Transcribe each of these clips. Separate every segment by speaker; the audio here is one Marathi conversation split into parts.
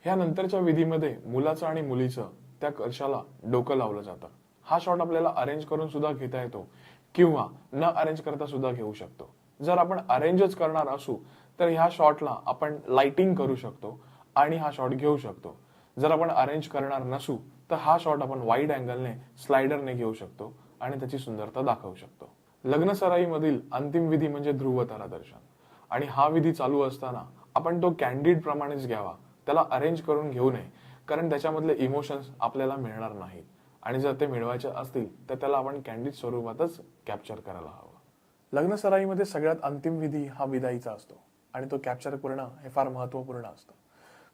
Speaker 1: ह्या नंतरच्या विधीमध्ये मुलाचं आणि मुलीचं त्या कशाला डोकं लावलं जातं. हा शॉट आपल्याला अरेंज करून सुद्धा घेता येतो किंवा न अरेंज करता सुद्धा घेऊ शकतो. जर आपण अरेंजच करणार असू तर ह्या शॉटला आपण लाइटिंग करू शकतो आणि हा शॉट घेऊ शकतो. जर आपण अरेंज करणार नसू तर हा शॉट आपण वाईड अँगलने स्लायडरने घेऊ शकतो आणि त्याची सुंदरता दाखवू शकतो. लग्न सराईमधील अंतिम विधी म्हणजे ध्रुवतारा दर्शन आणि हा विधी चालू असताना आपण तो कॅन्डिड प्रमाणेच घ्यावा, त्याला अरेंज करून घेऊ नये, कारण त्याच्यामधले इमोशन्स आपल्याला मिळणार नाहीत आणि जर ते मिळवायचे असतील तर त्याला आपण कॅन्डिड स्वरूपातच कॅप्चर करायला हवं. लग्न सराईमध्ये सगळ्यात अंतिम विधी हा विदाईचा असतो आणि तो कॅप्चर करणं हे फार महत्त्वपूर्ण असतं,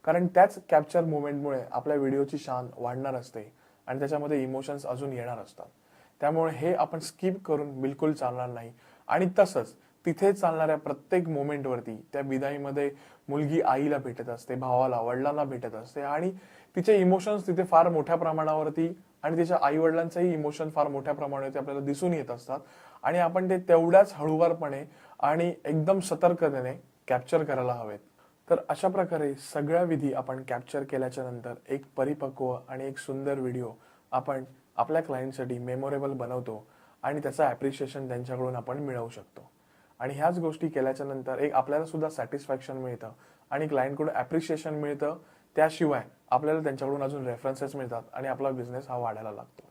Speaker 1: कारण त्याच कॅप्चर मोमेंटमुळे आपल्या व्हिडिओची शान वाढणार असते आणि त्याच्यामध्ये इमोशन्स अजून येणार असतात. त्यामुळे हे आपण स्किप करून बिलकुल चालणार नाही. आणि तसंच तिथे चालणाऱ्या प्रत्येक मोमेंटवरती त्या विदाईमध्ये मुलगी आईला भेटत असते, भावाला, वडिलांना भेटत असते आणि तिचे इमोशन्स तिथे फार मोठ्या प्रमाणावरती आणि तिच्या आई वडिलांचंही इमोशन फार मोठ्या प्रमाणावरती आपल्याला दिसून येत असतात आणि आपण ते तेवढ्याच हळूवारपणे आणि एकदम सतर्कतेने कॅप्चर करायला हवेत. तर अशा प्रकारे सगळ्या विधी आपण कॅप्चर केल्याच्या नंतर एक परिपक्व आणि एक सुंदर व्हिडिओ आपण आपल्या क्लायंटसाठी मेमोरेबल बनवतो आणि त्याचं ॲप्रिशिएशन त्यांच्याकडून आपण मिळवू शकतो. आणि ह्याच गोष्टी केल्याच्या नंतर एक आपल्याला सुद्धा सॅटिस्फॅक्शन मिळतं आणि क्लायंटकडून ॲप्रिशिएशन मिळतं. त्याशिवाय आपल्याला त्यांच्याकडून अजून रेफरन्सेस मिळतात आणि आपला बिझनेस हा वाढायला लागतो.